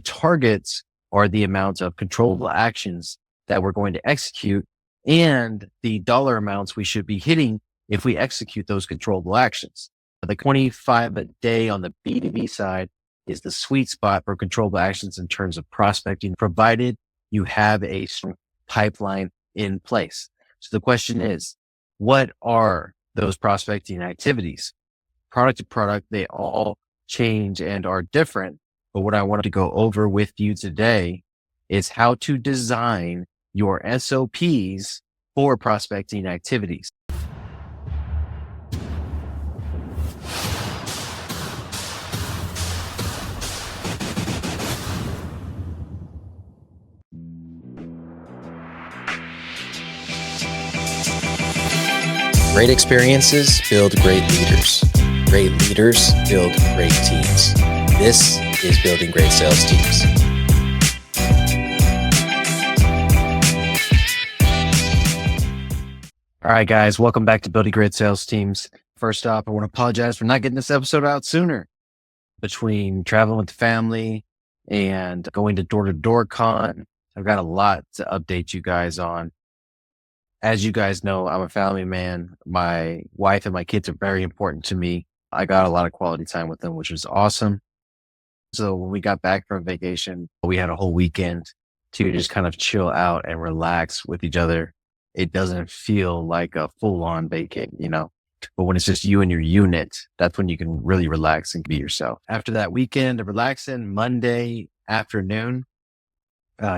Targets are the amount of controllable actions that we're going to execute and the dollar amounts we should be hitting if we execute those controllable actions. The 25 a day on the B2B side is the sweet spot for controllable actions in terms of prospecting, provided you have a strong pipeline in place. So the question is, what are those prospecting activities? Product to product, they all change and are different. But what I wanted to go over with you today is how to design your SOPs for prospecting activities. Great experiences build great leaders. Great leaders build great teams. This is Building Great Sales Teams. All right, guys, welcome back to Building Great Sales Teams. First off, I want to apologize for not getting this episode out sooner. Between traveling with the family and going to door-to-door con, I've got a lot to update you guys on. As you guys know, I'm a family man. My wife and my kids are very important to me. I got a lot of quality time with them, which was awesome. So when we got back from vacation, we had a whole weekend to just kind of chill out and relax with each other. It doesn't feel like a full-on vacation, but when it's just you and your unit, that's when you can really relax and be yourself. After that weekend of relaxing, Monday afternoon,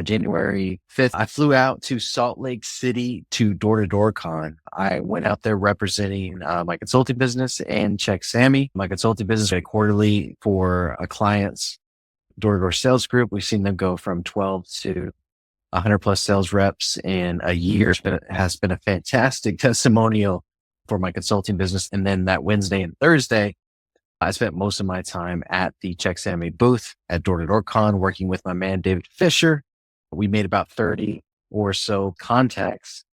January 5th, I flew out to Salt Lake City to door-to-door con. I went out there representing my consulting business and check Sammy. My consulting business quarterly for a client's door-to-door sales group. We've seen them go from 12 to 100 plus sales reps in a year. Has been a fantastic testimonial for my consulting business. And then that Wednesday and Thursday, I spent most of my time at the Check Sammy booth at door-to-door con working with my man, David Fisher. We made about 30 or so contacts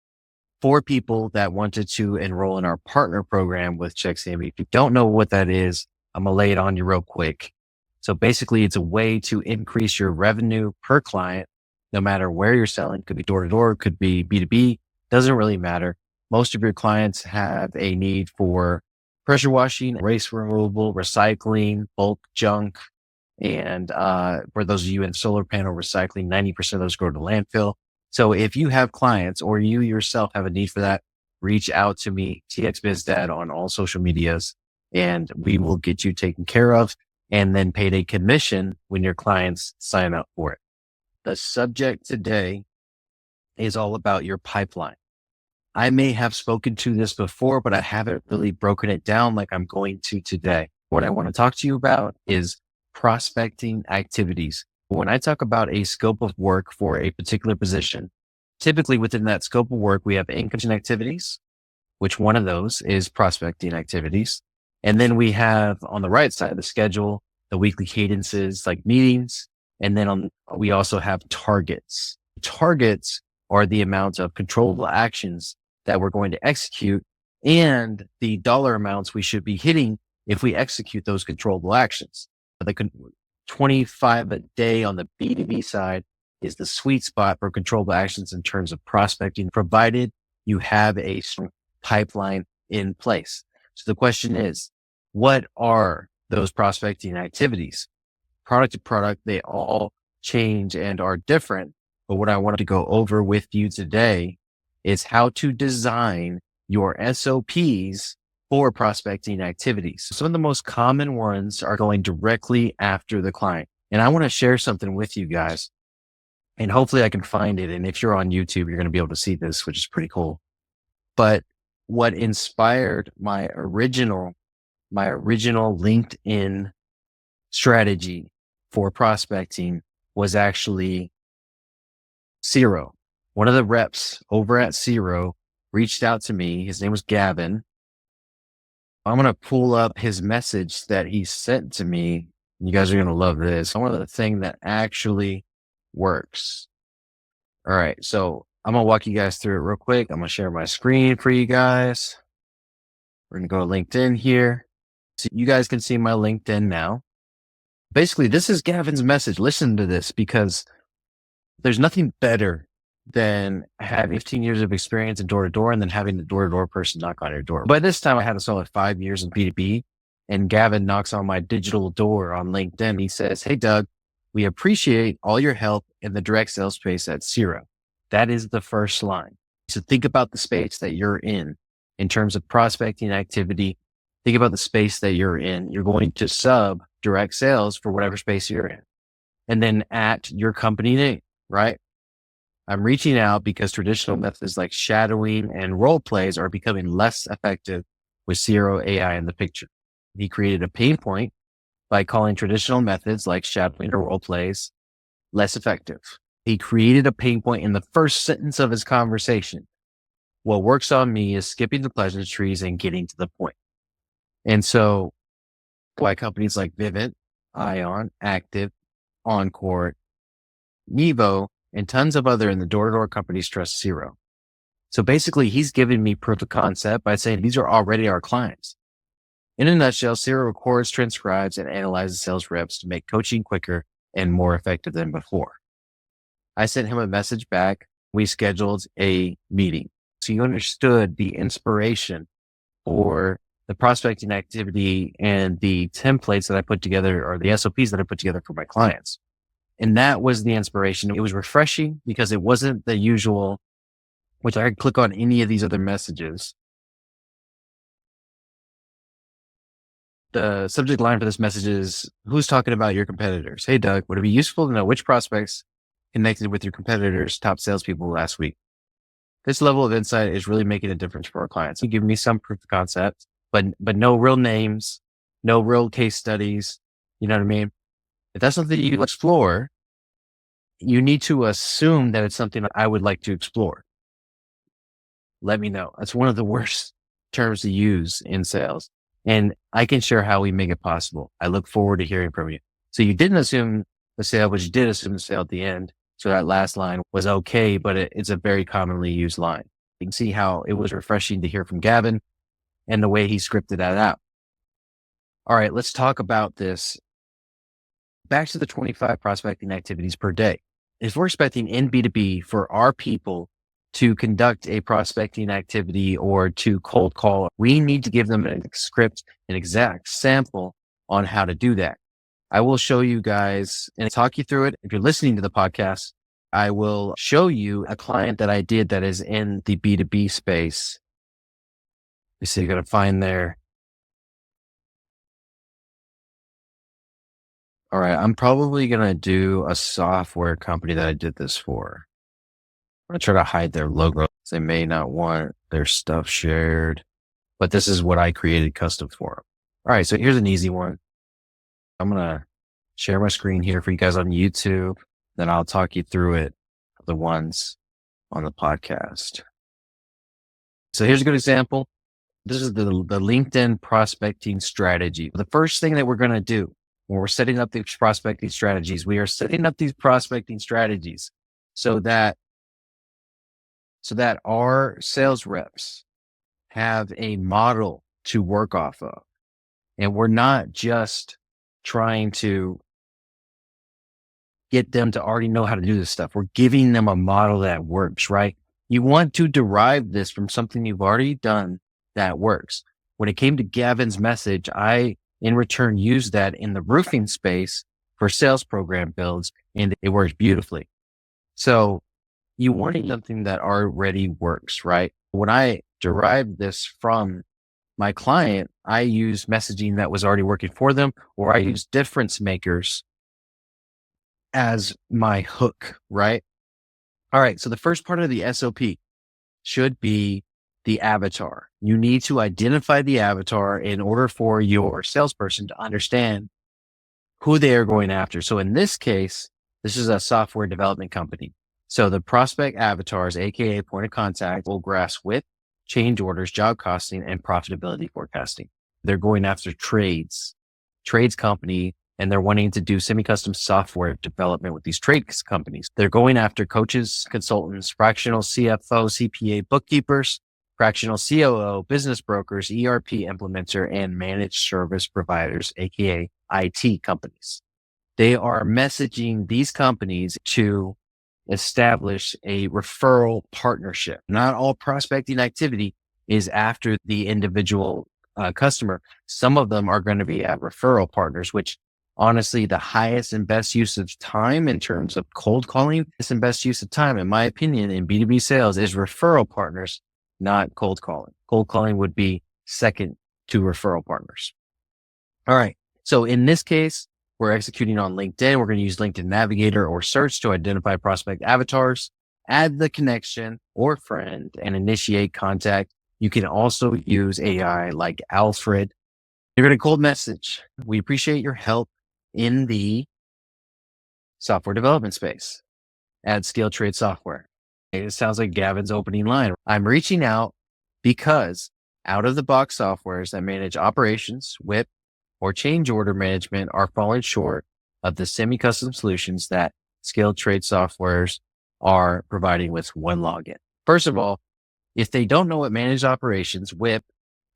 for people that wanted to enroll in our partner program with Check Sammy. If you don't know what that is, I'm going to lay it on you real quick. So basically, it's a way to increase your revenue per client, no matter where you're selling. Could be door-to-door, could be B2B, doesn't really matter. Most of your clients have a need for pressure washing, waste removal, recycling, bulk junk. And for those of you in solar panel recycling, 90% of those go to landfill. So if you have clients or you yourself have a need for that, reach out to me, TXBizDad, on all social medias, and we will get you taken care of and then paid a commission when your clients sign up for it. The subject today is all about your pipeline. I may have spoken to this before, but I haven't really broken it down like I'm going to today. What I want to talk to you about is prospecting activities. When I talk about a scope of work for a particular position, typically within that scope of work, we have income activities, which one of those is prospecting activities. And then we have on the right side of the schedule, the weekly cadences like meetings. And then we also have targets. Targets are the amount of controllable actions that we're going to execute and the dollar amounts we should be hitting if we execute those controllable actions. The 25 a day on the B2B side is the sweet spot for controllable actions in terms of prospecting, provided you have a strong pipeline in place. So the question is, what are those prospecting activities? Product to product, they all change and are different. But what I wanted to go over with you today is how to design your SOPs for prospecting activities. Some of the most common ones are going directly after the client. And I want to share something with you guys, and hopefully I can find it. And if you're on YouTube, you're going to be able to see this, which is pretty cool. But what inspired my original LinkedIn strategy for prospecting was actually Zero. One of the reps over at Zero reached out to me. His name was Gavin. I'm going to pull up his message that he sent to me. You guys are going to love this. One of the things that actually works. All right. So I'm going to walk you guys through it real quick. I'm going to share my screen for you guys. We're going to go to LinkedIn here. So you guys can see my LinkedIn now. Basically, this is Gavin's message. Listen to this, because there's nothing better than having 15 years of experience in door-to-door and then having the door-to-door person knock on your door. By this time, I had a solid 5 years in B2B, and Gavin knocks on my digital door on LinkedIn. He says, "Hey, Doug, we appreciate all your help in the direct sales space at Zero." That is the first line. So think about the space that you're in terms of prospecting activity. Think about the space that you're in. You're going to sub direct sales for whatever space you're in. And then at your company name, right? I'm reaching out because traditional methods like shadowing and role plays are becoming less effective with Zero AI in the picture. He created a pain point by calling traditional methods like shadowing or role plays less effective. He created a pain point in the first sentence of his conversation. What works on me is skipping the pleasantries and getting to the point. And so why companies like Vivint, Ion, Active, Encore, Nevo, and tons of other in the door-to-door companies trust Zero. So basically, he's giving me proof of concept by saying these are already our clients. In a nutshell, Zero records, transcribes, and analyzes sales reps to make coaching quicker and more effective than before. I sent him a message back. We scheduled a meeting. So you understood the inspiration for the prospecting activity and the templates that I put together, or the SOPs that I put together for my clients. And that was the inspiration. It was refreshing because it wasn't the usual, which I could click on any of these other messages. The subject line for this message is, "Who's talking about your competitors? Hey, Doug, would it be useful to know which prospects connected with your competitors' top salespeople last week?" This level of insight is really making a difference for our clients. You give me some proof of concept, but no real names, no real case studies. You know what I mean? If that's something you explore, you need to assume that it's something I would like to explore. Let me know. That's one of the worst terms to use in sales. And I can share how we make it possible. I look forward to hearing from you. So you didn't assume the sale, but you did assume the sale at the end. So that last line was okay, but it's a very commonly used line. You can see how it was refreshing to hear from Gavin and the way he scripted that out. All right, let's talk about this. Back to the 25 prospecting activities per day. If we're expecting in B2B for our people to conduct a prospecting activity or to cold call, we need to give them a script, an exact sample on how to do that. I will show you guys and talk you through it. If you're listening to the podcast, I will show you a client that I did that is in the B2B space. You see, you're going to find there. All right, I'm probably going to do a software company that I did this for. I'm going to try to hide their logo. They may not want their stuff shared, but this is what I created custom for them. All right, so here's an easy one. I'm going to share my screen here for you guys on YouTube. Then I'll talk you through it, the ones on the podcast. So here's a good example. This is the LinkedIn prospecting strategy. The first thing that we're going to do when we're setting up these prospecting strategies, we are setting up these prospecting strategies so that our sales reps have a model to work off of. And we're not just trying to get them to already know how to do this stuff. We're giving them a model that works, right? You want to derive this from something you've already done that works. When it came to Gavin's message, I, in return, used that in the roofing space for sales program builds, and it works beautifully. So you want something that already works, right? When I derived this from my client, I use messaging that was already working for them, or I use difference makers as my hook, right? All right. So the first part of the SOP should be the avatar. You need to identify the avatar in order for your salesperson to understand who they are going after. So in this case, this is a software development company. So the prospect avatars, AKA point of contact, will grasp with change orders, job costing, and profitability forecasting. They're going after trades company, and they're wanting to do semi-custom software development with these trades companies. They're going after coaches, consultants, fractional CFO, CPA, bookkeepers, fractional COO, business brokers, ERP implementer, and managed service providers, AKA IT companies. They are messaging these companies to establish a referral partnership. Not all prospecting activity is after the individual customer. Some of them are going to be at referral partners, which honestly, the highest and best use of time in terms of cold calling, highest and best use of time, in my opinion, in B2B sales is referral partners, not cold calling. Cold calling would be second to referral partners. All right. So in this case, we're executing on LinkedIn. We're going to use LinkedIn Navigator or search to identify prospect avatars, add the connection or friend, and initiate contact. You can also use AI like Alfred. You're going to cold message. We appreciate your help in the software development space. Add skill trade software. It sounds like Gavin's opening line. I'm reaching out because out of the box softwares that manage operations, WIP, or change order management are falling short of the semi-custom solutions that skilled trade softwares are providing with one login. First of all, if they don't know what managed operations, WIP,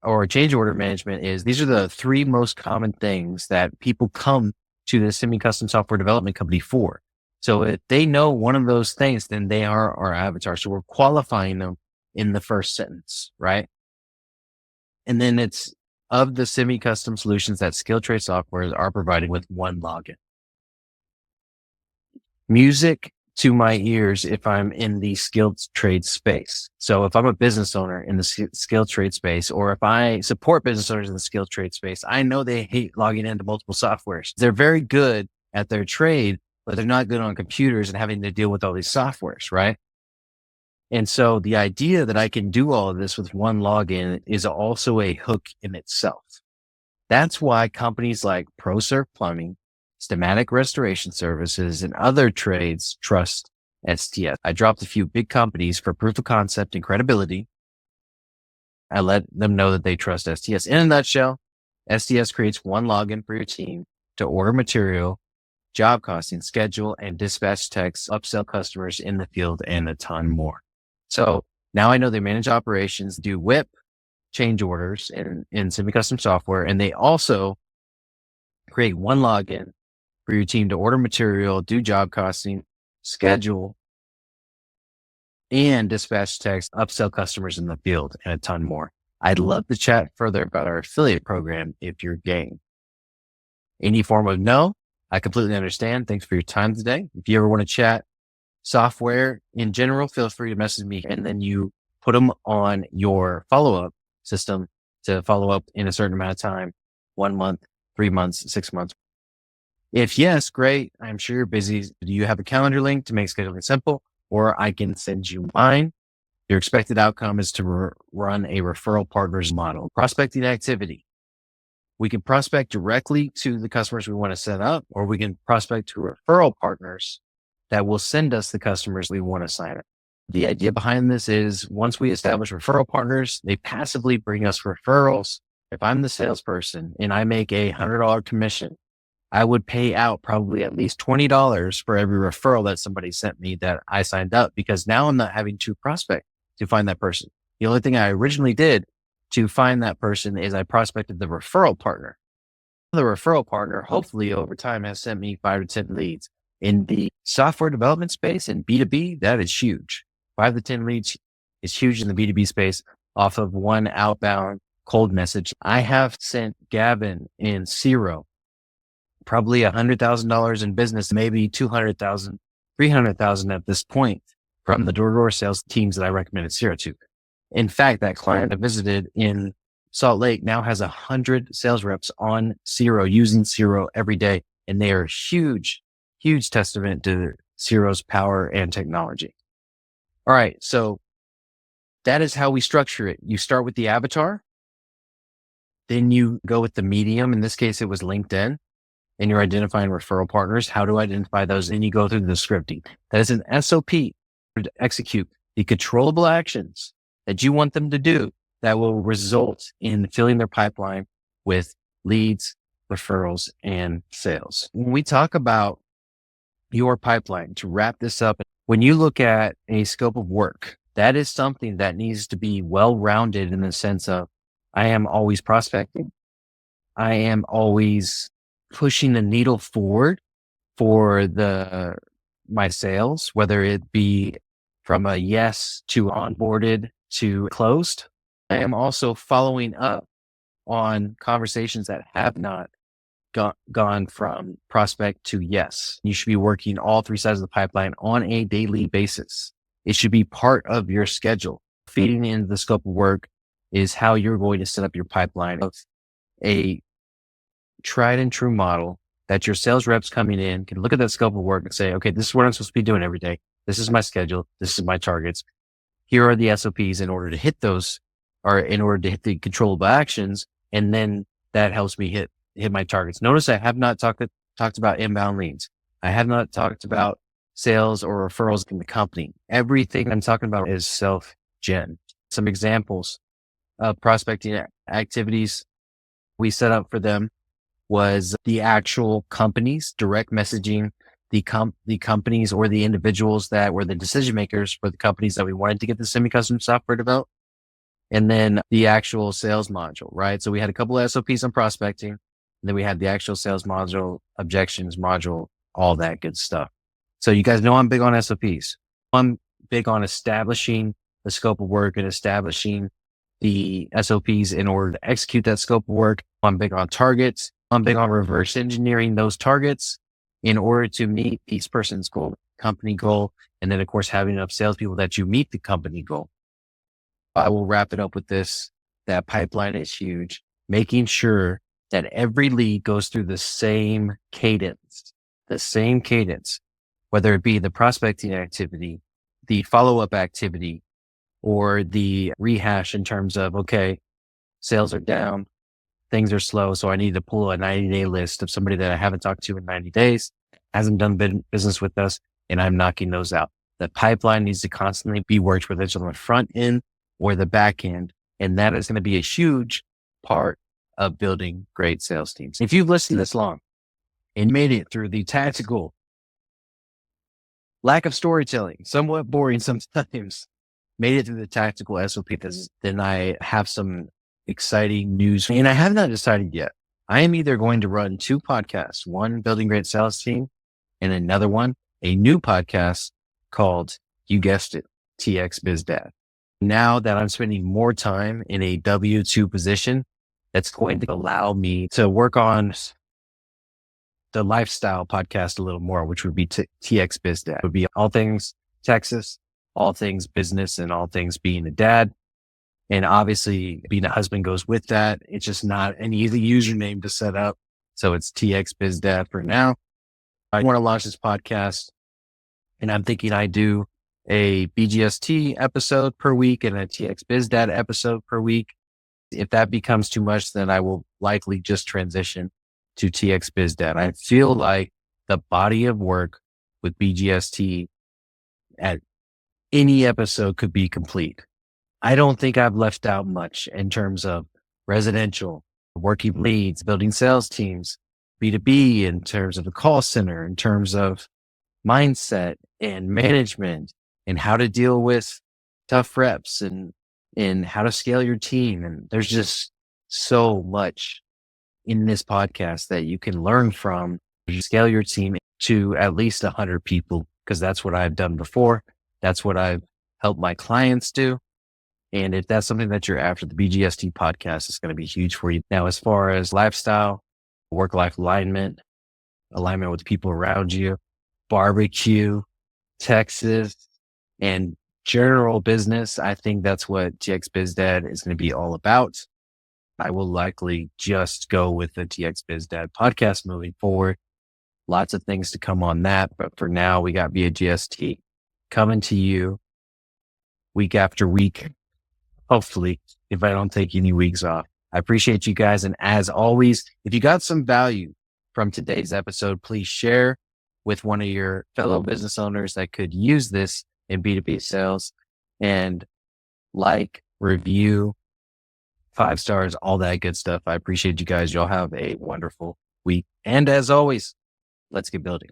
or change order management is, these are the three most common things that people come to the semi-custom software development company for. So if they know one of those things, then they are our avatar. So we're qualifying them in the first sentence, right? And then it's of the semi-custom solutions that skill trade softwares are providing with one login. Music to my ears if I'm in the skilled trade space. So if I'm a business owner in the skilled trade space, or if I support business owners in the skilled trade space, I know they hate logging into multiple softwares. They're very good at their trade, but they're not good on computers and having to deal with all these softwares, right? And so the idea that I can do all of this with one login is also a hook in itself. That's why companies like ProServe Plumbing, Stematic Restoration Services, and other trades trust STS. I dropped a few big companies for proof of concept and credibility. I let them know that they trust STS. In a nutshell, STS creates one login for your team to order material, job costing, schedule, and dispatch texts, upsell customers in the field, and a ton more. So now I know they manage operations, do WIP, change orders in semi-custom software, and they also create one login for your team to order material, do job costing, schedule, and dispatch text, upsell customers in the field, and a ton more. I'd love to chat further about our affiliate program if you're game. Any form of no, I completely understand. Thanks for your time today. If you ever want to chat software in general, feel free to message me, and then you put them on your follow-up system to follow up in a certain amount of time, 1 month, 3 months, 6 months. If yes, great. I'm sure you're busy. Do you have a calendar link to make scheduling simple? Or I can send you mine. Your expected outcome is to run a referral partners model. Prospecting activity. We can prospect directly to the customers we want to set up, or we can prospect to referral partners that will send us the customers we want to sign up. The idea behind this is once we establish referral partners, they passively bring us referrals. If I'm the salesperson and I make a $100 commission, I would pay out probably at least $20 for every referral that somebody sent me that I signed up, because now I'm not having to prospect to find that person. The only thing I originally did to find that person is I prospected the referral partner. The referral partner, hopefully over time, has sent me 5 to 10 leads. In the software development space and B2B, that is huge. 5 to 10 leads is huge in the B2B space off of one outbound cold message. I have sent Gavin in Zero probably $100,000 in business, maybe 200,000, 300,000 at this point from the door-to-door sales teams that I recommended Zero to. In fact, that client I visited in Salt Lake now has 100 sales reps on Zero, using Zero every day. And they are huge testament to Zero's power and technology. All right. So that is how we structure it. You start with the avatar, then you go with the medium. In this case, it was LinkedIn. And you're identifying referral partners. How to identify those? And you go through the scripting. That is an SOP to execute the controllable actions that you want them to do that will result in filling their pipeline with leads, referrals, and sales. When we talk about your pipeline, to wrap this up, when you look at a scope of work, that is something that needs to be well-rounded in the sense of I am always prospecting. I am always pushing the needle forward for my sales, whether it be from a yes to onboarded to closed. I am also following up on conversations that have not gone from prospect to yes. You should be working all three sides of the pipeline on a daily basis. It should be part of your schedule. Feeding into the scope of work is how you're going to set up your pipeline of a tried and true model that your sales reps coming in can look at that scope of work and say, okay, this is what I'm supposed to be doing every day. This is my schedule. This is my targets. Here are the SOPs in order to hit those, or in order to hit the controllable actions. And then that helps me hit my targets. Notice I have not talked about inbound leads. I have not talked about sales or referrals in the company. Everything I'm talking about is self-gen. Some examples of prospecting activities we set up for them was the actual companies, direct messaging the companies or the individuals that were the decision makers for the companies that we wanted to get the semi-custom software developed. And then the actual sales module, right? So we had a couple of SOPs on prospecting, and then we had the actual sales module, objections module, all that good stuff. So you guys know I'm big on SOPs. I'm big on establishing the scope of work and establishing the SOPs in order to execute that scope of work. I'm big on targets. I'm big on reverse engineering those targets in order to meet each person's goal, company goal. And then of course, having enough salespeople that you meet the company goal. I will wrap it up with this. That pipeline is huge. Making sure that every lead goes through the same cadence, whether it be the prospecting activity, the follow-up activity, or the rehash in terms of, okay, sales are down, things are slow. So I need to pull a 90-day list of somebody that I haven't talked to in 90 days, hasn't done business with us, and I'm knocking those out. The pipeline needs to constantly be worked with it on the front end or the back end. And that is going to be a huge part of building great sales teams. If you've listened this long and made it through the tactical lack of storytelling, somewhat boring sometimes, made it through the tactical SOP, then I have some exciting news. And I have not decided yet. I am either going to run two podcasts, one building great sales team and another one, a new podcast called, you guessed it, TX Biz Dad. Now that I'm spending more time in a W-2 position, that's going to allow me to work on the lifestyle podcast a little more, which would be TX Biz Dad. It would be all things Texas, all things business, and all things being a dad. And obviously being a husband goes with that. It's just not an easy username to set up. So it's TX Biz Dad for now. I want to launch this podcast, and I'm thinking I do a BGST episode per week and a TX Biz Dad episode per week. If that becomes too much, then I will likely just transition to TX Biz Dad. I feel like the body of work with BGST at any episode could be complete. I don't think I've left out much in terms of residential, working leads, building sales teams, B2B, in terms of the call center, in terms of mindset and management, and how to deal with tough reps and how to scale your team. And there's just so much in this podcast that you can learn from. You scale your team to at least 100 people, because that's what I've done before. That's what I've helped my clients do. And if that's something that you're after, the BGST podcast is going to be huge for you. Now, as far as lifestyle, work-life alignment with the people around you, barbecue, Texas, and general business, I think that's what TX Biz Dad is going to be all about. I will likely just go with the TX Biz Dad podcast moving forward. Lots of things to come on that. But for now, we got BGST coming to you week after week. Hopefully, if I don't take any weeks off. I appreciate you guys. And as always, if you got some value from today's episode, please share with one of your fellow business owners that could use this in B2B sales, and like, review, 5 stars, all that good stuff. I appreciate you guys. Y'all have a wonderful week. And as always, let's get building.